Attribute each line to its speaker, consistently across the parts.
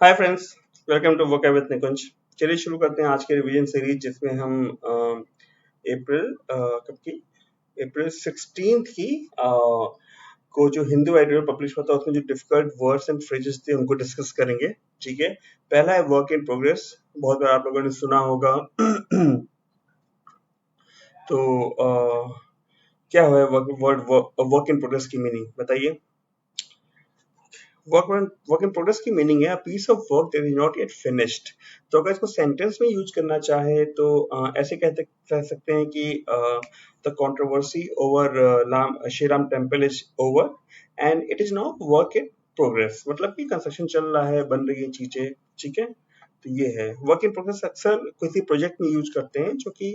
Speaker 1: Hi friends, welcome to vocab with Nikunj. चलिए शुरू करते हैं आज के रिवीजन सीरीज जिसमें हम अप्रैल कब की अप्रैल 16 की को जो हिंदू एडिटर पब्लिश हुआ था उसमें जो डिफिकल्ट वर्ड्स एंड फ्रेजेस थे उनको डिस्कस करेंगे। ठीक है, पहला है वर्क इन प्रोग्रेस। बहुत बार आप लोगों ने सुना होगा। तो क्या है वर्ड वर्क इन प्रोग्रेस की मीनिंग बताइए। वर्क इन प्रोग्रेस की मीनिंग है piece of work that is not yet finished. तो अगर इसको सेंटेंस में यूज करना चाहे तो ऐसे कह सकते हैं कि the controversy over Shri Ram temple is over and it is now work in progress. मतलब कि कंस्ट्रक्शन चल रहा है, बन रही है चीजें। ठीक है, तो ये है वर्क इन प्रोग्रेस। अक्सर किसी प्रोजेक्ट में यूज करते हैं जो कि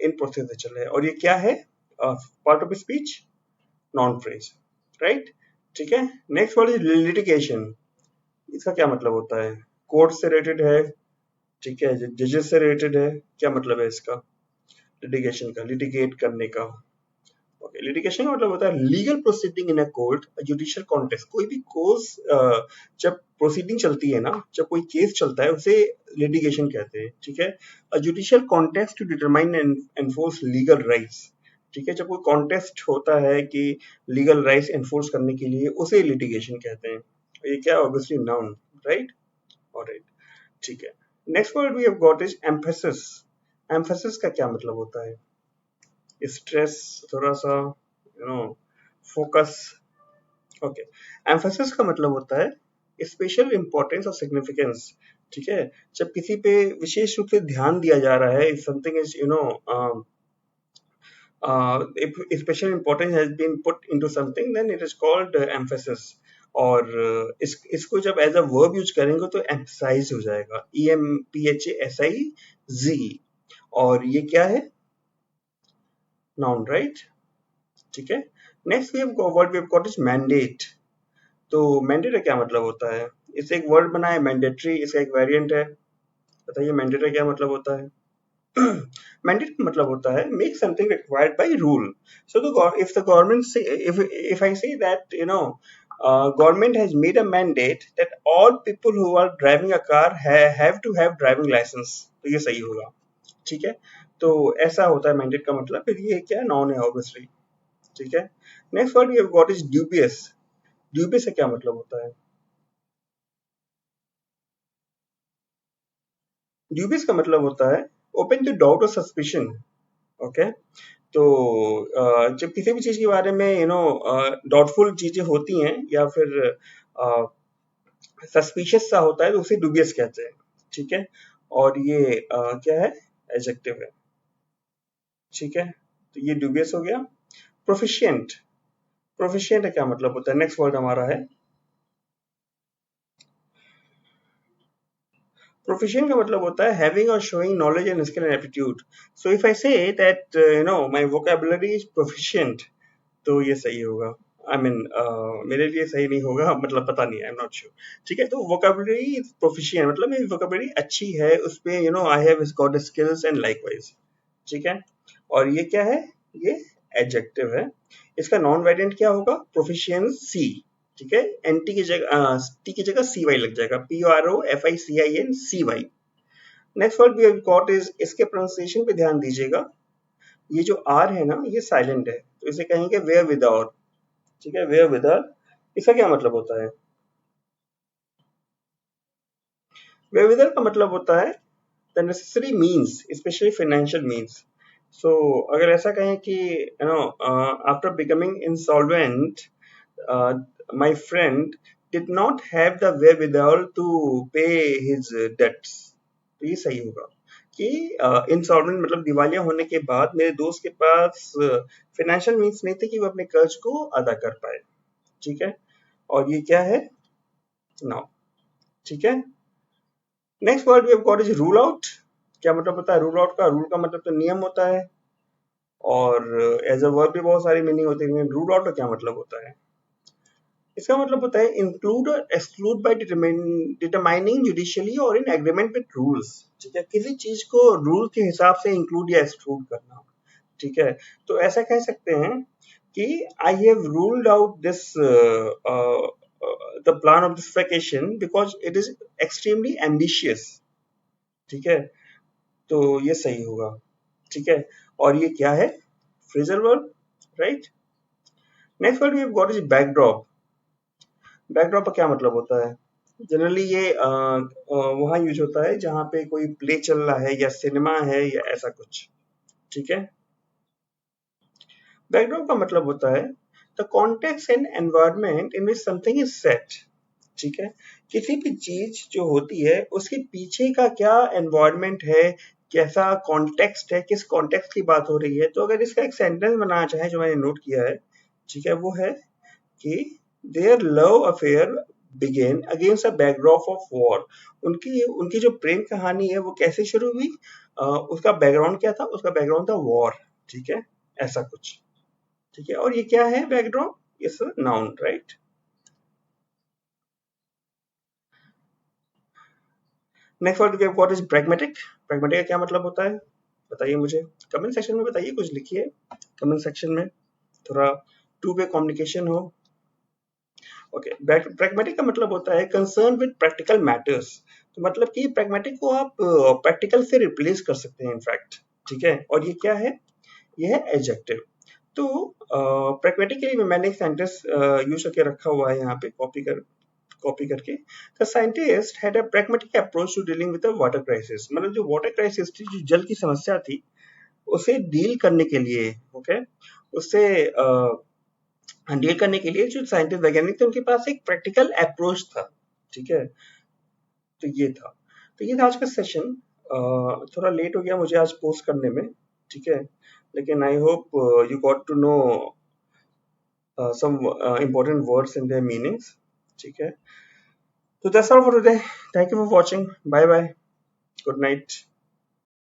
Speaker 1: इन प्रोसेस से चल रहा है। और ये क्या है? Part of speech, non phrase, right. ठीक है, नेक्स्ट वर्ड इज लिटिगेशन। इसका क्या मतलब होता है? कोर्ट से रिलेटेड है। ठीक है, जजेस से रिलेटेड है। क्या मतलब है इसका? लिटिगेशन का, लिटिगेट करने का। ओके, लिटिगेशन का मतलब होता है legal proceeding in a court, judicial contest. कोई भी कोर्स जब प्रोसीडिंग चलती है ना, जब कोई केस चलता है उसे लिटिगेशन कहते हैं। ठीक है, a judicial contest to determine and enforce legal rights. ठीक है, जब कोई कॉन्टेस्ट होता है कि लीगल राइट्स एनफोर्स करने के लिए, उसे लिटिगेशन कहते हैं। ये क्या? Obviously noun, right. ऑलराइट, ठीक है। Next word we have got is emphasis. Emphasis का क्या मतलब होता है? स्ट्रेस, थोड़ा सा फोकस। ओके, एम्फेसिस का मतलब होता है स्पेशल इंपॉर्टेंस और सिग्निफिकेंस। ठीक है, जब किसी पे विशेष रूप से ध्यान दिया जा रहा है, something is if special importance has been put into something then it is called emphasis। और इसको जब एज अ वर्ब यूज करेंगे तो एम्फसाइज हो जाएगा, EMPHASIZ। और ये क्या है? Noun, right. ठीक है, next word we have got is mandate. तो मैंडेट का क्या मतलब होता है? इससे एक वर्ड बना है मैंडेटरी, इसका एक वेरिएंट है। बताइए मैंडेट का क्या मतलब होता है? Mandate का मतलब होता है make something required by rule। So if the government say, if I say that government has made a mandate that all people who are driving a car have to have driving license, तो ये सही होगा। ठीक है, तो ऐसा होता है mandate का मतलब। फिर ये क्या? नाउन है ऑब्वियसली। ठीक है, next word we have got is dubious। dubious का क्या मतलब होता है? dubious का मतलब होता है open to doubt or suspicion। Okay, तो जब किसी भी चीज के बारे में डाउटफुल चीजें होती हैं या फिर सस्पिशियस सा होता है तो उसे डुबियस कहते हैं। ठीक है, और ये क्या है? एडजेक्टिव है। ठीक है, तो ये डुबियस हो गया। प्रोफिशिएंट। प्रोफिशिएंट का क्या मतलब होता है? नेक्स्ट वर्ड हमारा है प्रोफिशिएंट का मतलब होता है हैविंग और showing knowledge and skill and aptitude. So if I say that my vocabulary is proficient, तो ये सही होगा। आई मीन मेरे लिए सही नहीं होगा, मतलब पता नहीं, आई एम नॉट श्योर। ठीक है, तो वोकैबुलरी प्रोफिशिएंट मतलब मेरी वोकैबुलरी अच्छी है, उसपे I have got skills and likewise. ठीक है, और ये क्या है? ये एडजेक्टिव है। इसका नॉन वेरिएंट क्या होगा? प्रोफिशिएंसी। ठीक है, एनटी की जगह टी की जगह सी वाई लग जाएगा, PROFICINCY। Next word we have got is, इसके प्रोनाउंसिएशन पे ध्यान दीजिएगा। ये जो आर है ना, ये साइलेंट है, तो इसे कहेंगे वेयर विदाउट। ठीक है, वेयर विदाउट। इसका क्या मतलब होता है? वेयर विदाउट का मतलब होता है the necessary means, especially financial means. So अगर ऐसा कहें कि after becoming insolvent my friend did not have the wherewithal to pay his debts। तो ये सही होगा कि इंसॉल्वेंट मतलब दिवालिया होने के बाद मेरे दोस्त के पास फाइनेंशियल मीन्स नहीं थे कि वो अपने कर्ज को अदा कर पाए। ठीक है, और ये क्या है? नाउ। ठीक है, next word we have got is rule out. क्या मतलब होता है रूल आउट का? रूल का मतलब तो नियम होता है, और एज अ वर्ब भी बहुत सारी मीनिंग होती है। रूल आउट का क्या मतलब होता है? इसका मतलब होता है इंक्लूड और एक्सक्लूड बाय डिटरमाइनिंग जुडिशियली और इन एग्रीमेंट विद रूल्स। ठीक है, किसी चीज को रूल के हिसाब से इंक्लूड या एक्सक्लूड करना। ठीक है, तो ऐसा कह सकते हैं कि I have ruled out this the plan of this vacation because it is extremely ambitious. ठीक है, तो ये सही होगा। ठीक है, और ये क्या है? Phrasal verb, right. Next word we have got is backdrop. Backdrop का क्या मतलब होता है? जनरली ये वहाँ यूज होता है जहाँ पे कोई प्ले चल रहा है या सिनेमा है या ऐसा कुछ। ठीक है, बैकड्रॉप का मतलब होता है the context and environment in which something is set. ठीक है, किसी भी चीज जो होती है उसके पीछे का क्या एनवायरनमेंट है, कैसा कॉन्टेक्स्ट है, किस कॉन्टेक्स्ट की बात हो रही है। तो अगर इसका एक सेंटेंस बनाना चाहे जो मैंने नोट किया है, ठीक है, वो है कि their love affair began against a backdrop of war. उनकी उनकी जो प्रेम कहानी है वो कैसे शुरू हुई, उसका बैकग्राउंड क्या था? उसका बैकग्राउंड था वॉर। ठीक है, ऐसा कुछ। ठीक है, और ये क्या है? Backdrop is noun, right. Next word what is pragmatic. Pragmatic का क्या मतलब होता है? बताइए मुझे, कमेंट सेक्शन में बताइए, कुछ लिखिए कमेंट सेक्शन में, थोड़ा टू वे कम्युनिकेशन हो। ओके, प्रैग्मेटिक का मतलब होता है कंसर्न विद प्रैक्टिकल मैटर्स। तो मतलब कि प्रैग्मेटिक को आप प्रैक्टिकल से रिप्लेस कर सकते हैं इनफैक्ट। ठीक है, और ये क्या है? ये है एडजेक्टिव। तो प्रैग्मेटिक के लिए मैंने एक सेंटेंस यूज करके रखा हुआ है यहाँ पे, कॉपी करके। The scientist had a pragmatic approach to dealing with the water crisis। मतलब जो वाटर क्राइसिस थी, जो जल की समस्या थी, उसे डील करने के लिए, ओके, उससे डील करने के लिए जो साइंटिस्ट वैज्ञानिक थे उनके पास एक प्रैक्टिकल अप्रोच था। ठीक है, तो ये था। तो ये था आज का सेशन। थोड़ा लेट हो गया मुझे आज पोस्ट करने में। ठीक है, लेकिन I hope you got to know some important words and their meanings. ठीक है, so that's all for today. Thank you for watching. Bye bye. Good night.